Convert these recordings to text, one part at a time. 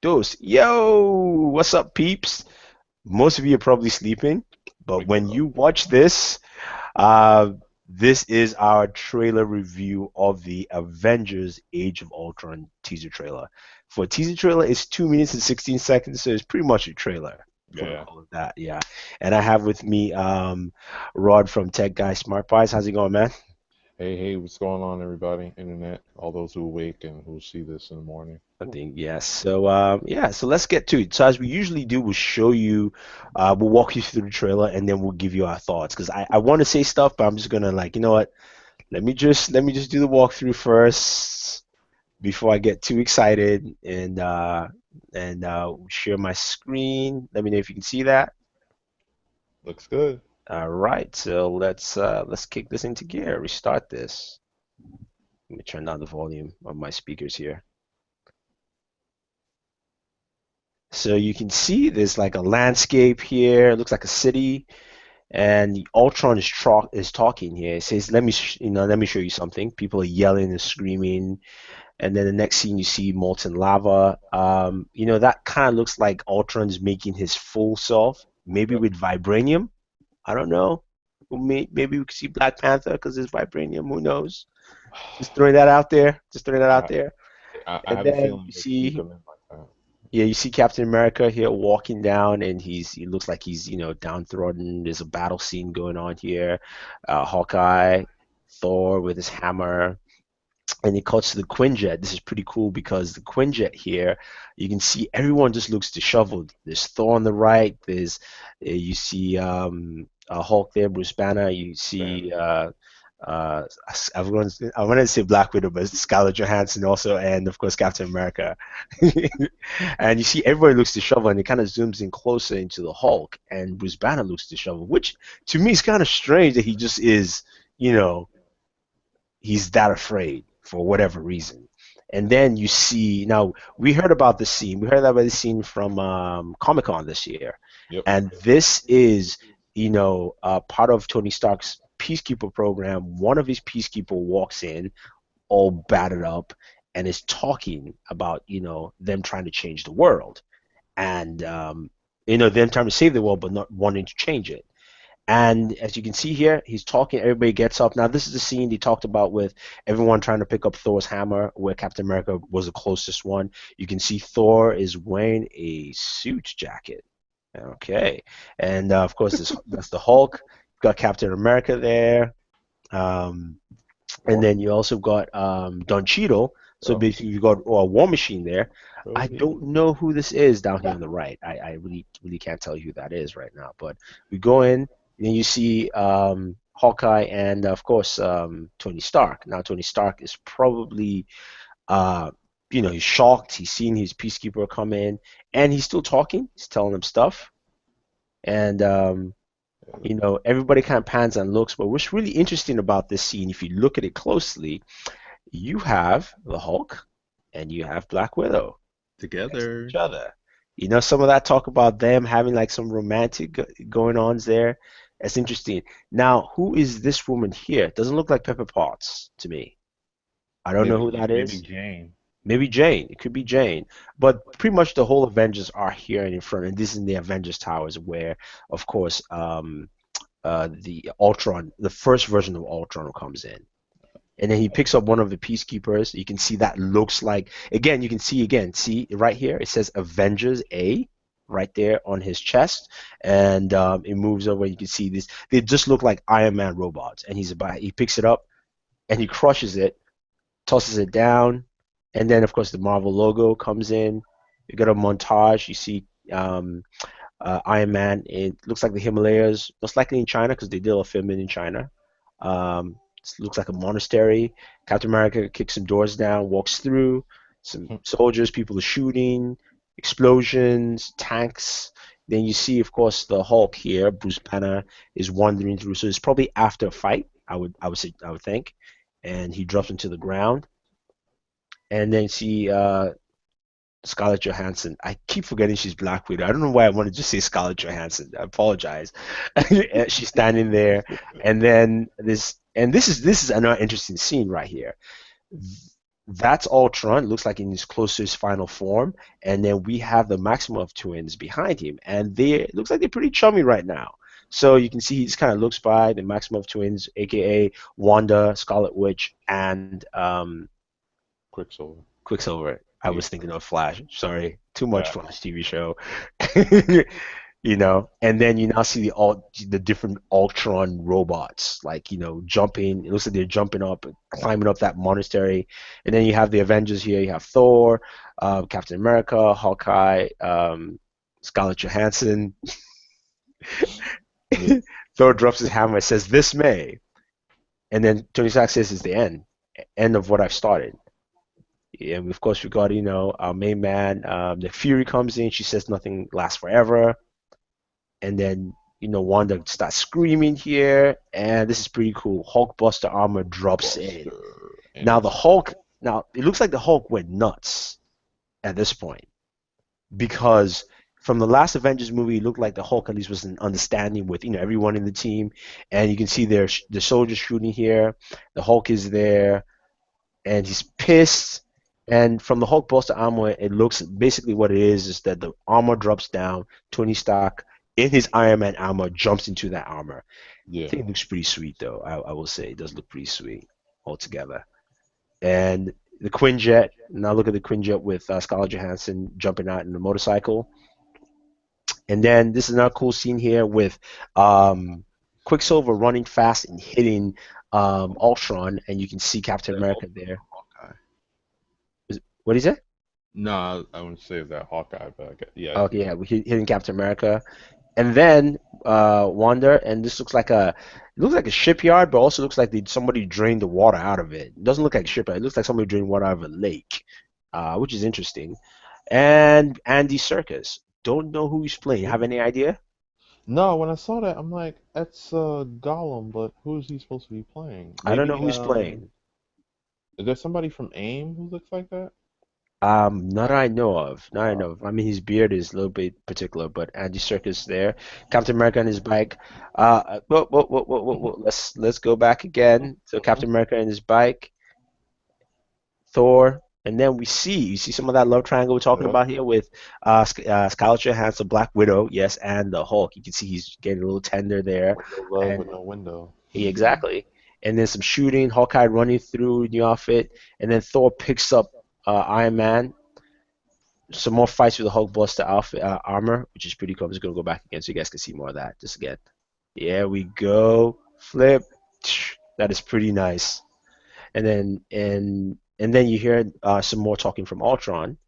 dos. Yo, what's up, peeps? Most of you are probably sleeping, but Waking when up. you watch this, uh, this is our trailer review of the Avengers Age of Ultron teaser trailer. For a teaser trailer, it's 2 minutes and 16 seconds, so it's pretty much a trailer. If you want to Yeah. call it that, yeah. And I have with me Rod from Tech Guy Smart Pies. How's it going, man? Hey, hey, what's going on, everybody? Internet, all those who awake and who see this in the morning. I think yes. So yeah, so let's get to it. So as we usually do, we'll show you, we'll walk you through the trailer and then we'll give you our thoughts. Because I want to say stuff, but I'm just gonna like, you know what? Let me just do the walkthrough first before I get too excited and share my screen. Let me know if you can see that. Looks good. All right, so let's kick this into gear. Restart this. Let me turn down the volume of my speakers here. So you can see there's like a landscape here. It looks like a city, and Ultron is talking here. It says, "Let me, let me show you something." People are yelling and screaming, and then the next scene you see molten lava. That kind of looks like Ultron's making his full self, maybe Yep. with vibranium. I don't know. Maybe we could see Black Panther because it's vibranium. Who knows? Just throwing that out there. Just throwing that out I, there. I And have a then feeling you they could sneak see them in like that. Yeah, you see Captain America here walking down, and he looks like he's downtrodden. There's a battle scene going on here. Hawkeye, Thor with his hammer, and it cuts to the Quinjet. This is pretty cool because the Quinjet here, you can see everyone just looks disheveled. There's Thor on the right. You see Hulk there, Bruce Banner. You see Banner. uh, I wanted to say Black Widow, but it's Scarlett Johansson also, and of course Captain America. And you see everybody looks disheveled, and it kind of zooms in closer into the Hulk, and Bruce Banner looks disheveled, which to me is kind of strange that he just is, you know, he's that afraid for whatever reason. And then you see, now we heard about the scene. We heard about the scene from Comic Con this year, Yep. and this is, part of Tony Stark's Peacekeeper program. One of his Peacekeeper walks in, all battered up, and is talking about, them trying to change the world, and them trying to save the world, but not wanting to change it. And as you can see here, he's talking. Everybody gets up. Now, this is the scene he talked about with everyone trying to pick up Thor's hammer, where Captain America was the closest one. You can see Thor is wearing a suit jacket. Okay. And of course, that's the Hulk. You've got Captain America there. Um, and Or, then you also got Don Cheadle. So yep. basically, you got War Machine there. I Really? don't know who this is down here on the right. I really, really can't tell you who that is right now. But we go in, and you see Hawkeye and, of course, Tony Stark. Now, Tony Stark is probably, uh, he's shocked. He's seen his Peacekeeper come in, and he's still talking. He's telling them stuff. And everybody kind of pans and looks. But what's really interesting about this scene, if you look at it closely, you have the Hulk and you have Black Widow next to each Together. other. Some of that talk about them having like some romantic going ons there. That's interesting. Now, who is this woman here? It doesn't look like Pepper Potts to me. I don't know who that Maybe is. Jane. Maybe Jane. It could be Jane. But pretty much the whole Avengers are here and in front, and this is in the Avengers Towers where, of course, the Ultron, the first version of Ultron comes in. And then he picks up one of the peacekeepers. You can see that looks like, again, you can see see right here, it says Avengers A right there on his chest. And it moves over. You can see this. They just look like Iron Man robots. And he picks it up and he crushes it, tosses it down. And then, of course, the Marvel logo comes in. You got a montage. You see Iron Man. It looks like the Himalayas, most likely in China because they did a film in China. It looks like a monastery. Captain America kicks some doors down, walks through. Some soldiers, people are shooting, explosions, tanks. Then you see, of course, the Hulk here. Bruce Banner is wandering through. So it's probably after a fight. I would think, and he drops into the ground. And then see Scarlett Johansson. I keep forgetting she's Black Widow. I don't know why I want to just say Scarlett Johansson. I apologize. She's standing there, and then this is another interesting scene right here. That's Ultron. Looks like in his closest final form. And then we have the Maximoff twins behind him, and they it looks like they're pretty chummy right now. So you can see he just kind of looks by the Maximoff twins, aka Wanda, Scarlet Witch, and Quicksilver. Quicksilver. I was Agent thinking of of Flash. Sorry, too much Yeah. from this TV show. And then you now see the different Ultron robots, like jumping. It looks like they're jumping up, climbing up that monastery. And then you have the Avengers here. You have Thor, Captain America, Hawkeye, Scarlett Johansson. Yeah. Thor drops his hammer, says, "This May," and then Tony Stark says, "It's the end of what I've started." Yeah, and of course we got our main man. The Fury comes in. She says nothing lasts forever, and then Wanda starts screaming here, and this is pretty cool. Hulkbuster armor drops in. Buster. And Now the it's Hulk. Now it looks like the Hulk went nuts at this point because from the last Avengers movie, it looked like the Hulk at least was an understanding with everyone in the team, and you can see the soldiers shooting here. The Hulk is there, and he's pissed. And from the Hulk poster armor, it looks basically what it is that the armor drops down. Tony Stark in his Iron Man armor jumps into that armor. I yeah. think it looks pretty sweet though. I will say it does look pretty sweet altogether. And the Quinjet. Now look at the Quinjet with Scarlett Johansson jumping out in the motorcycle. And then this is another cool scene here with um, Quicksilver running fast and hitting Ultron, and you can see Captain That's America also there. Hawkeye. What is it? No, I wouldn't say that Hawkeye, but yeah, I Oh see yeah, that. we hitting Captain America, and then Wanda, and this looks like it looks like a shipyard, but also looks like somebody drained the water out of it. It doesn't look like a shipyard. It looks like somebody drained water out of a lake, which is interesting. And Andy Serkis, don't know who he's playing. Who? Have any idea? No, when I saw that, I'm like, that's Gollum, but who is he supposed to be playing? I don't know Maybe who he's playing. is there somebody from AIM who looks like that? Not I know of. Not I know of. I mean, his beard is a little bit particular, but Andy Serkis there. Captain America on his bike. Let's go back again. So Captain America on his bike, Thor, and then you see some of that love triangle we're talking Yep. about here with Scarlett Johansson, Black Widow, yes, and the Hulk. You can see he's getting a little tender there, Window love with and no window. exactly. And then some shooting, Hawkeye running through the outfit, and then Thor picks up Iron Man, some more fights with the Hulkbuster outfit armor, which is pretty cool. I'm just gonna go back again so you guys can see more of that. Just again. There we go. Flip. That is pretty nice. And then you hear some more talking from Ultron.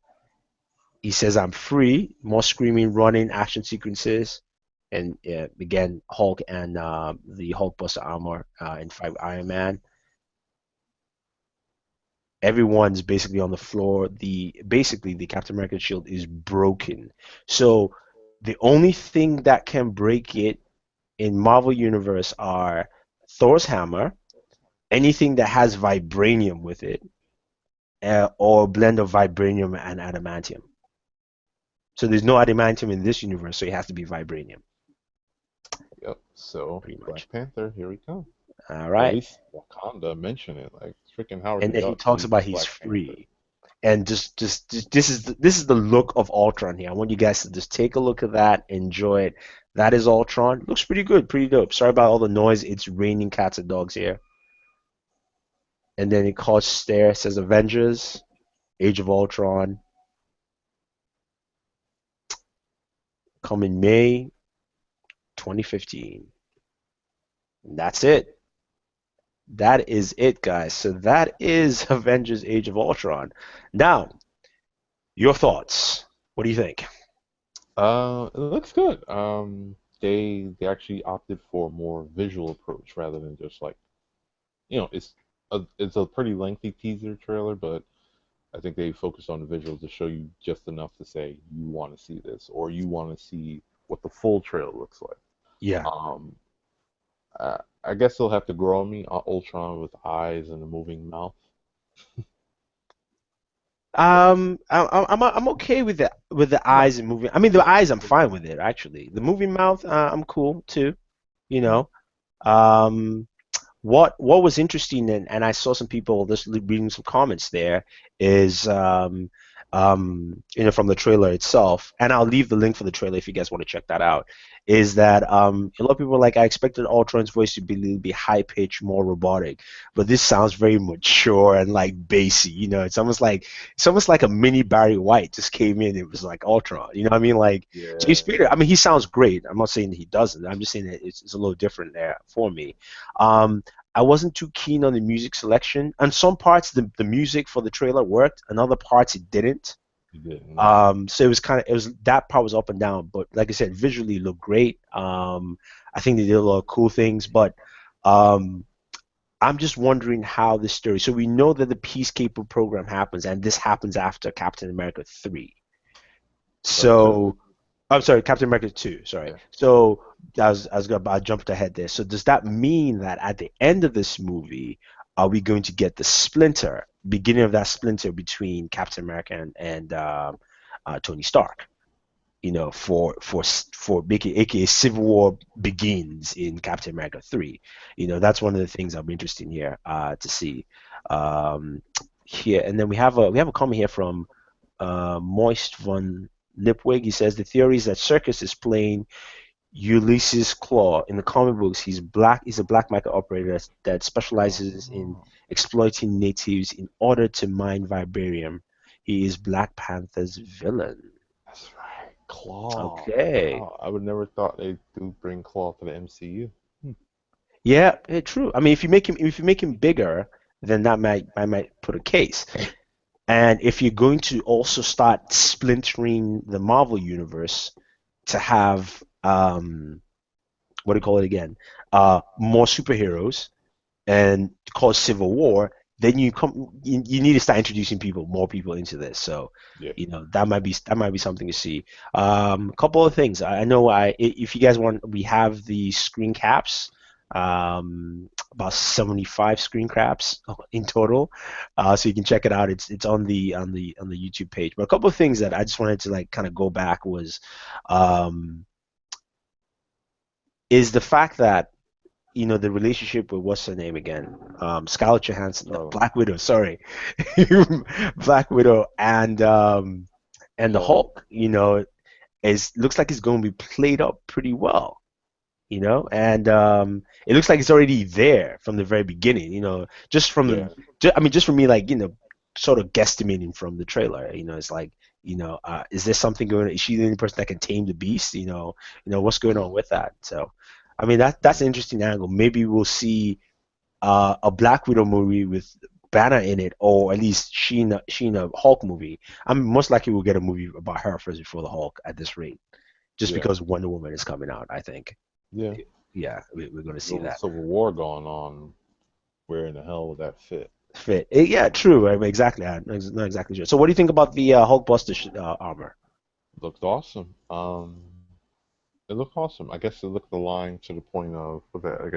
He says, "I'm free." More screaming, running, action sequences, and again Hulk and the Hulkbuster armor in fight with Iron Man. Everyone's basically on the floor. The Captain America shield is broken. So the only thing that can break it in Marvel Universe are Thor's hammer, anything that has vibranium with it, or a blend of vibranium and adamantium. So there's no adamantium in this universe, so it has to be vibranium, Yep. So pretty much. Black Panther, here we come. All Or at right. least Wakanda mention it. Like freaking Howard And the then he Duck talks sees about he's Black Panther. free. And just this is the look of Ultron here. I want you guys to just take a look at that, enjoy it. That is Ultron. Looks pretty good, pretty dope. Sorry about all the noise. It's raining cats and dogs here. And then it calls there says Avengers, Age of Ultron, coming May 2015. And that's it. That is it, guys. So that is Avengers Age of Ultron. Now, your thoughts. What do you think? It looks good. They actually opted for a more visual approach rather than just like it's a pretty lengthy teaser trailer, but I think they focused on the visuals to show you just enough to say you want to see this or you want to see what the full trailer looks like. Yeah. Um, I guess they'll have to grow on me. Ultron with eyes and a moving mouth. I'm okay with the No, eyes and moving. I mean, the eyes, I'm fine with it actually. The moving mouth, I'm cool too. You know. Um, what was interesting, and I saw some people just reading some comments there, is from the trailer itself, and I'll leave the link for the trailer if you guys want to check that out. Is that a lot of people were like, I expected Ultron's voice to be high pitched, more robotic, but this sounds very mature and like bassy. It's almost like a mini Barry White just came in. It was like Ultron. You know what I mean? Like James Yeah, Spader. I mean, he sounds great. I'm not saying that he doesn't. I'm just saying that it's a little different there for me. Um, I wasn't too keen on the music selection. On some parts, the music for the trailer worked. On other parts, it didn't. you didn't. Yeah, So it was that part was up and down. But like I said, visually it looked great. I think they did a lot of cool things. But um, I'm just wondering how this story. So we know that the Peacekeeper program happens, and this happens after Captain America 3. two. So I'm sorry, Captain America 2, sorry. Yeah. So I jumped ahead there. So does that mean that at the end of this movie, are we going to get the splinter, beginning of that splinter between Captain America and Tony Stark? For making aka Civil War begins in Captain America 3. That's one of the things I'm interested in here to see. Um, Here, and then we have a comment here from Moist von Lipwig. He says the theory is that Circus is playing Ulysses Claw in the comic books. He's black. He's a black market operator that specializes in Oh, exploiting natives in order to mine vibranium. He is Black Panther's villain. that's right. Claw. Okay. Wow, I would never thought they do bring Claw to the MCU. Hmm. Yeah, true. I mean, if you make him bigger, then that might put a case. And if you're going to also start splintering the Marvel universe to have what do you call it again? More superheroes and cause civil war, then you need to start introducing more people into this. So, Yeah. that might be something to see. A couple of things. I know if you guys want, we have the screen caps. About 75 screen caps in total. So you can check it out. It's on the YouTube page. But a couple of things that I just wanted to like kind of go back was um is the fact that the relationship with what's her name again? Scarlett Johansson, no, Scarlet. Black Widow. Sorry, Black Widow and the Hulk. Hulk. Is looks like it's going to be played up pretty well. And it looks like it's already there from the very beginning. Just from Yeah. just from me, like sort of guesstimating from the trailer. It's like. Is there something going on? Is she the only person that can tame the beast? What's going on with that? So, I mean that's an interesting angle. Maybe we'll see a Black Widow movie with Banner in it, or at least she in a Hulk movie. I'm most likely we'll get a movie about her first before the Hulk at this rate, just Yeah. because Wonder Woman is coming out. I think, Yeah. yeah, we're going to see With the that Civil War going on, where in the hell would that fit? fit. Yeah, true. I mean, exactly. I'm not exactly sure. So, what do you think about the Hulkbuster armor? Looked awesome. It looked awesome. I guess it looked aligned to the point of that. I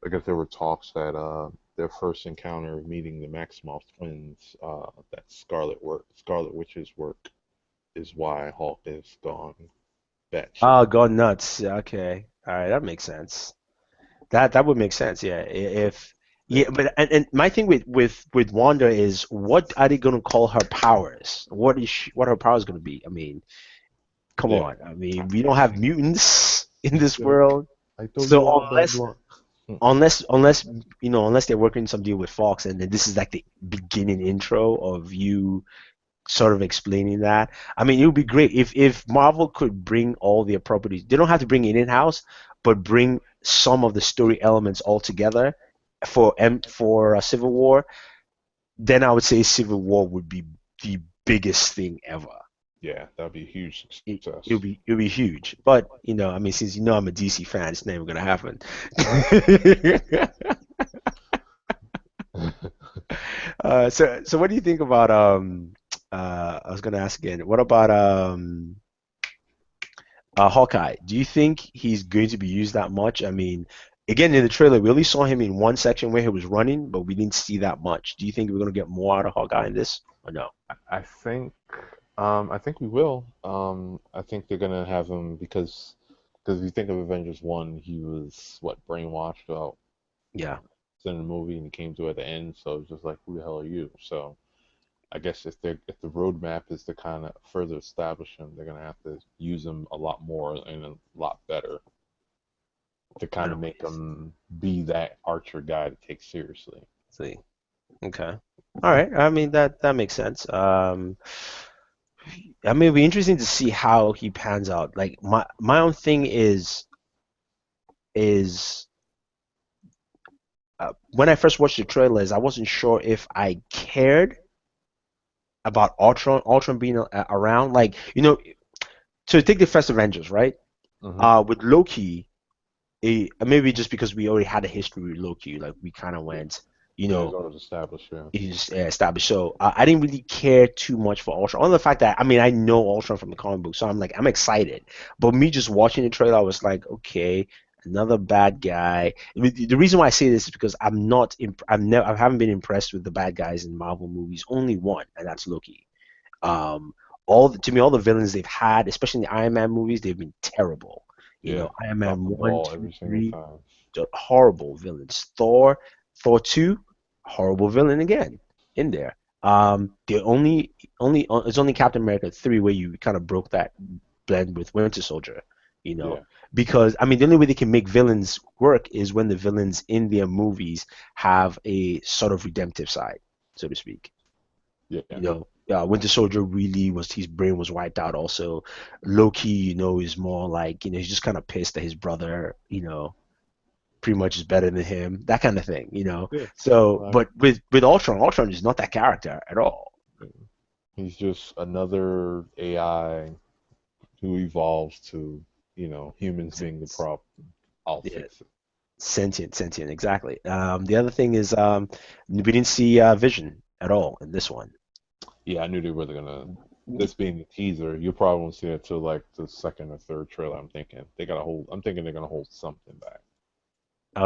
guess there were talks that their first encounter of meeting the Maximoff twins, that Scarlet Witch's work, is why Hulk is gone batshit. Oh, gone nuts. Okay, all right, that makes sense. That would make sense. Yeah, if Yeah, yeah, but and my thing with Wanda is what are they going to call her powers? What her powers going to be? I mean, come yeah. on. I mean, we don't have mutants in this Yeah. world, I told you so all about unless Blunt. Hmm. unless unless unless they're working some deal with Fox, and then this is like the beginning intro of you sort of explaining that. I mean, it would be great if Marvel could bring all their properties. They don't have to bring it in house, but bring some of the story elements all together for Civil War. Then I would say Civil War would be the biggest thing ever. Yeah, that'd be a huge It, it would success. be it would be huge. But I mean, since I'm a DC fan, it's never gonna happen. So what do you think about I was gonna ask again. What about Hawkeye? Do you think he's going to be used that much? I mean, again in the trailer, we only saw him in one section where he was running, but we didn't see that much. Do you think we're gonna get more out of Hawkeye in this, or no? I think I think we will. I think they're gonna have him because Because if you think of Avengers 1, he was, what, brainwashed about Yeah. in the movie and he came to at the end, so it's just like, who the hell are you? So I guess if the roadmap is to kind of further establish him, they're gonna have to use him a lot more and a lot better to I kind know of what make it is. him be that Archer guy to take seriously. See. Okay. All right. I mean that makes sense. I mean, it'll be interesting to see how he pans out. Like my own thing is when I first watched the trailers, I wasn't sure if I cared about Ultron being around. Like, so take the first Avengers, right? Hmm. With Loki, maybe just because we already had a history with Loki, like we kind of Yeah, went, yeah, it's already established. Yeah, he's established. So I didn't really care too much for Ultron. On the fact that I mean I know Ultron from the comic book, so I'm excited. But me just watching the trailer, I was like, okay, another bad guy. I mean, the reason why I say this is because I'm not, I haven't been impressed with the bad guys in Marvel movies. Only one, and that's Loki. Um, to me, all the villains they've had, especially in the Iron Man movies, they've been terrible. yeah, Iron drop Man the one, ball two, every single three, time. horrible villains. Thor two, horrible villain again in there. The it's only Captain America 3 where you kind of broke that blend with Winter Soldier, you know, Yeah, because I mean the only way they can make villains work is when the villains in their movies have a sort of redemptive side, so to speak. yeah, Winter Soldier really was his brain was wiped out. Also, Loki, is more like he's just kind of pissed that his brother, pretty much is better than him, that kind of thing. yeah. So, Like, but with Ultron is not that character at all. he's just another AI who evolves to, humans being the It's- problem. I'll Yeah, fix it. sentient, exactly. The other thing is we didn't see Vision at all in this one. Yeah, I knew they were gonna. This being the teaser, you probably won't see it till like the second or third trailer. I'm thinking they gotta hold. I'm thinking they're gonna hold something back.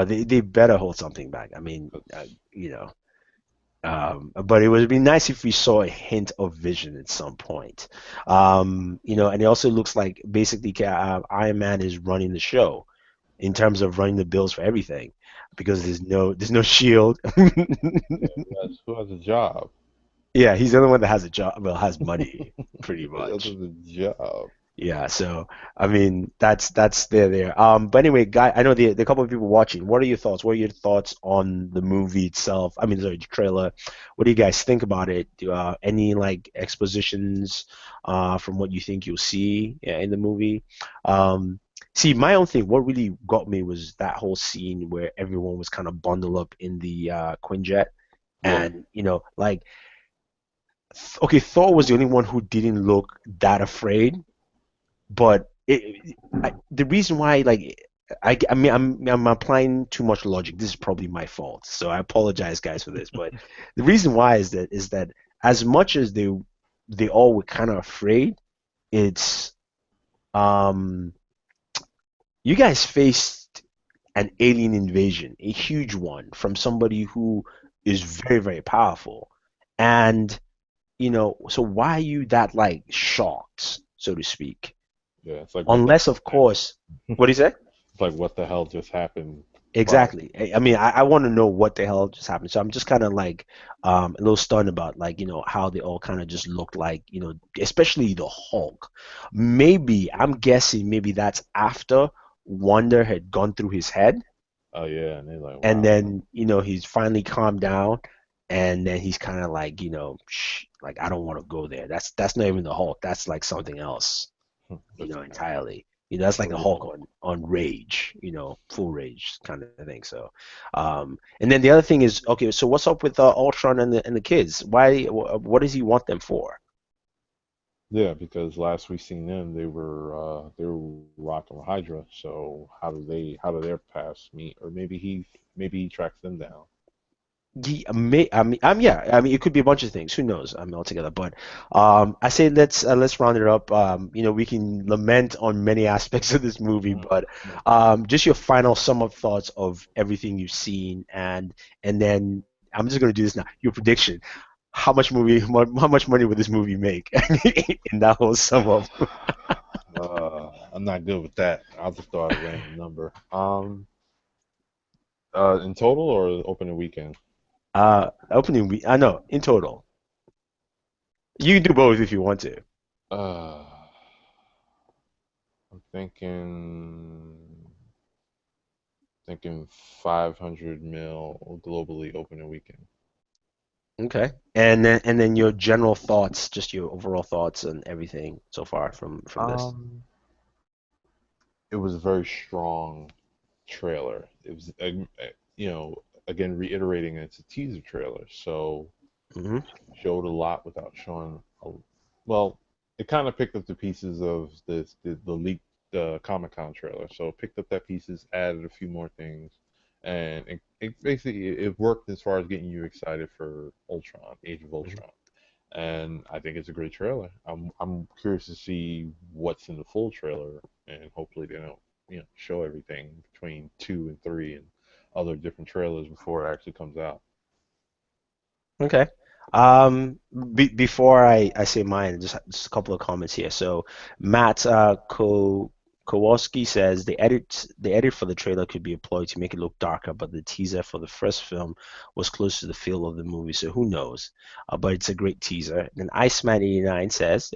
They better hold something back. I mean, 'Cause- but it would be nice if we saw a hint of Vision at some point. And it also looks like basically Iron Man is running the show in terms of running the bills for everything because there's no Shield. yeah, who has a job? Yeah, he's the only one that has a job, well, has money, pretty Who else much. has a job? Yeah, so I mean that's there. But anyway, guy, I know the couple of people watching. What are your thoughts? What are your thoughts on the movie itself? I mean, sorry, the trailer. What do you guys think about it? Any like expositions from what you think you'll see in the movie? See, my own thing. What really got me was that whole scene where everyone was kind of bundled up in the Quinjet, Yeah, and like okay, Thor was the only one who didn't look that afraid, but the reason why, like, I mean, I'm applying too much logic. This is probably my fault, so I apologize, guys, for this. But the reason why is that as much as they all were kind of afraid, it's um you guys faced an alien invasion, a huge one from somebody who is very, very powerful, and so why are you that like shocked, so to speak? yeah. It's like what the Unless, hell of happened. course, what do you say? It's like what the hell just happened. But Exactly. I mean, I want to know what the hell just happened. So I'm just kind of like a little stunned about like, how they all kind of just looked like, especially the Hulk. Maybe I'm guessing maybe that's after Wonder had gone through his head oh yeah, and they're like, and wow, then, he's finally calmed down and then he's kind of like, Shh, like I don't want to go there. That's not even the Hulk. That's like something else, that's entirely. That's like oh the yeah. Hulk on rage, full rage kind of thing. So, and then the other thing is, okay, so what's up with Ultron and the kids? Why? What does he want them for? Yeah, because last we seen them, they were rocking with Hydra. So how do their paths meet? Or maybe he tracks them down. Yeah, I mean, it could be a bunch of things. Who knows? Altogether, but I say let's round it up. We can lament on many aspects of this movie, Mhm. but Yeah. just your final sum up thoughts of everything you've seen, and then I'm just gonna do this now. Your prediction: how much money would this movie make in that whole sum up? Uh, I'm not good with that. I'll just throw out a random number. In total or opening weekend? Opening week. I know in total. You can do both if you want to. Uh, I'm thinking 500 mil globally opening weekend. Okay. And then your general thoughts, just your overall thoughts on everything so far from this. Um, it was a very strong trailer. It was, again, reiterating it's a teaser trailer, so Hmm. showed a lot without showing well, it kind of picked up the pieces of the leaked Comic-Con trailer. So it picked up that pieces, added a few more things, and it basically it worked as far as getting you excited for Ultron, Age of Ultron. And I think it's a great trailer. I'm curious to see what's in the full trailer, and hopefully they don't show everything between 2 and 3 and other different trailers before it actually comes out. Okay. Um, before I say mine, just a couple of comments here. So Matt Kowalski says the edit for the trailer could be employed to make it look darker, but the teaser for the first film was close to the feel of the movie, so who knows? But it's a great teaser. Then Iceman89 says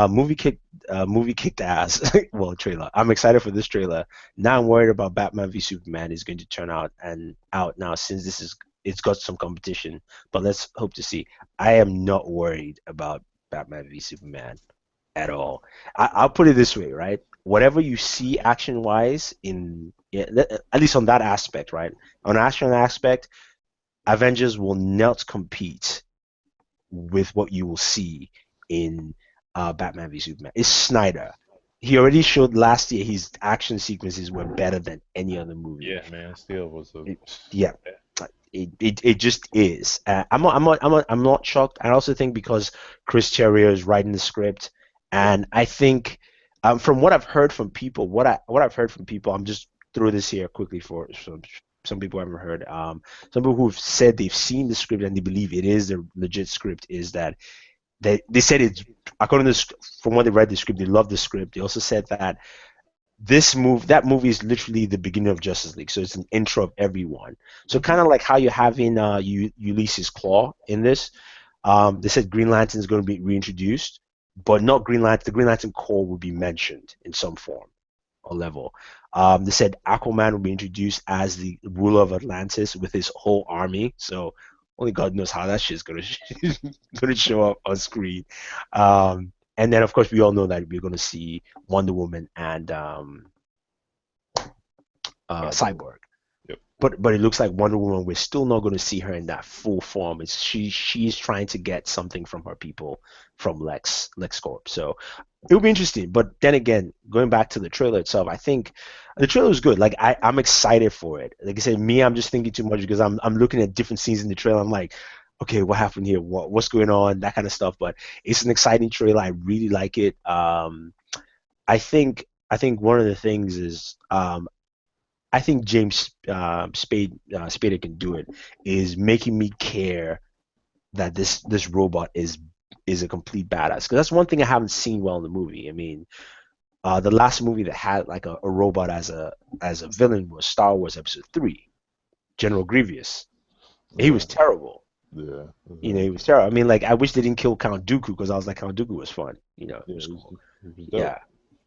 movie kicked ass. Well, trailer. I'm excited for this trailer. Now I'm worried about Batman v Superman is going to turn out now since this is it's got some competition, but let's hope to see. I am not worried about Batman v Superman at all. I'll put it this way, right? Whatever you see action wise yeah, at least on that aspect, right? On action aspect, Avengers will not compete with what you will see in Batman v Superman. It's Snyder. He already showed last year his action sequences were better than any other movie. Yeah, Man of Steel was a It, yeah, it just is. I'm not shocked. I also think because Chris Terrio is writing the script, and I think from what I've heard from people, what I've heard from people, I'm just throw this here quickly for some people I haven't heard. Some people who've said they've seen the script and they believe it is the legit script. Is that they said it's according to from what they read the script, they love the script. They also said that that movie is literally the beginning of Justice League, so it's an intro of everyone. So hmm kind of like how you're having Ulysses Claw in this. They said Green Lantern is going to be reintroduced, but not Green Lantern. The Green Lantern Corps will be mentioned in some form or level. They said Aquaman will be introduced as the ruler of Atlantis with his whole army. So only God knows how that shit's gonna show up on screen. And then of course we all know that we're gonna see Wonder Woman and Cyborg. Cyborg. Yep. But it looks like Wonder Woman, we're still not going to see her in that full form. It's she's trying to get something from her people from LexCorp. So it'll be interesting. But then again, going back to the trailer itself, I think the trailer is good. Like I'm excited for it. Like I said, me, I'm just thinking too much because I'm looking at different scenes in the trailer. I'm like, okay, what happened here? What's going on? That kind of stuff. But it's an exciting trailer. I really like it. I think one of the things is I think James Spader can do it. Is making me care that this robot is a complete badass. Because that's one thing I haven't seen well in the movie. I mean, the last movie that had like a robot as a villain was Star Wars Episode 3, General Grievous. He Yeah. was terrible. Yeah. He was terrible. I mean, like I wish they didn't kill Count Dooku because I was like Count Dooku was fun. It Yeah. was cool. It was dope. Yeah.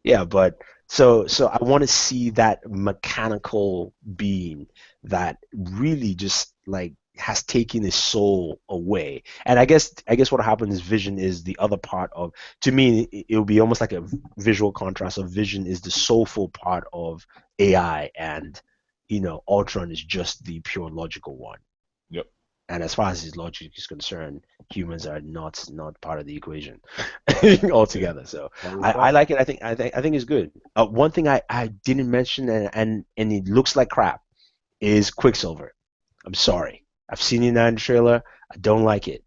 Yeah, but so I want to see that mechanical being that really just like has taken his soul away. And I guess what happened is Vision is the other part of to me it will be almost like a visual contrast of Vision is the soulful part of AI and Ultron is just the pure logical one. Yep. And as far as his logic is concerned, humans are not part of the equation Yeah. altogether. So I 100%. like it. I think it's good. One thing I didn't mention and it looks like crap is Quicksilver. I'm sorry. I've seen it in the trailer. I don't like it.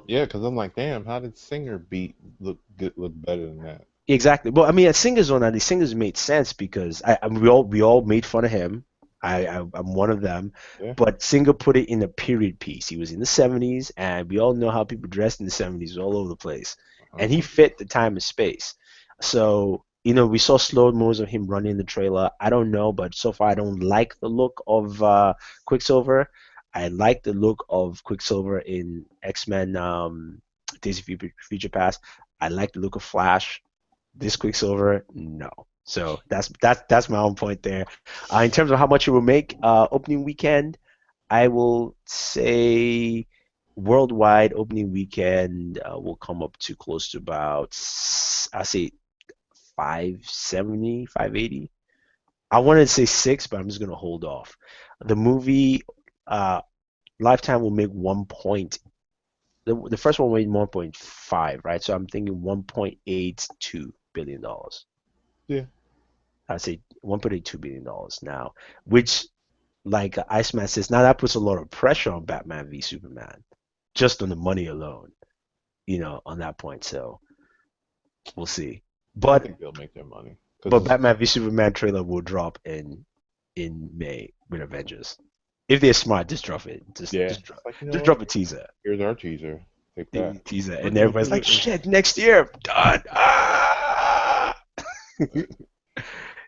Yeah, because I'm like, damn, how did Singer beat look better than that? Exactly. Well, I mean, at Singers on that, the Singers made sense because we all made fun of him. I'm one of them, Yeah. but Singer put it in a period piece. He was in the '70s, and we all know how people dressed in the '70s all over the place, and he Uh-huh. fit the time and space. So we saw slow moves of him running the trailer. I don't know, but so far I don't like the look of Quicksilver. I like the look of Quicksilver in X-Men Days of Future Past. I like the look of Flash. This Quicksilver, no. So that's my own point there. In terms of how much it will make opening weekend, I will say worldwide opening weekend will come up to close to about I say 570, 580. I wanted to say six, but I'm just gonna hold off. The movie uh Lifetime will make 1 point. The first one made 1.5, right? So I'm thinking 1.82 billion dollars. Yeah, I'd say 1.82 billion dollars now, which like Iceman says, now that puts a lot of pressure on Batman v Superman, just on the money alone, on that point. So we'll see. I But think they'll make their money but because Batman v Superman trailer will drop in May with Avengers. If they're smart, just drop it. Just yeah, just drop it's like, you know just what? drop a teaser. Here's our teaser. Take that. Teaser, and everybody's like, "Shit, next year, done."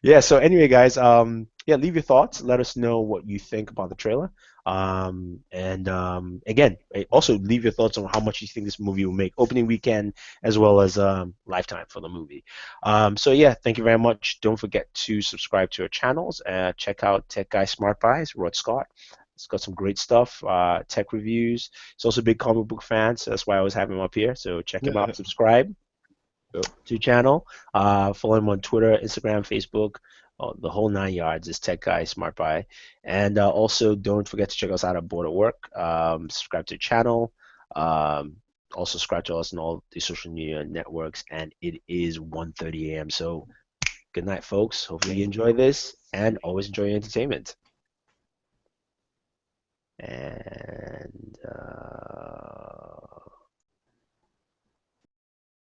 Yeah, so anyway, guys, yeah, leave your thoughts. Let us know what you think about the trailer. And again, also leave your thoughts on how much you think this movie will make opening weekend as well as lifetime for the movie. So yeah, thank you very much. Don't forget to subscribe to our channels. Check out Tech Guy Smart Buys, Rod Scott. It's got some great stuff, tech reviews. He's also a big comic book fan, so that's why I always have him up here. So check him out, subscribe Yep. to channel. Follow him on Twitter, Instagram, Facebook, the whole 9 yards is Tech Guy Smart Buy. And also don't forget to check us out at Board at Work. Subscribe to the channel. Um, also subscribe to us on all the social media networks. And it is 1:30 a.m. So good night, folks. Hopefully you enjoy this and always enjoy your entertainment. And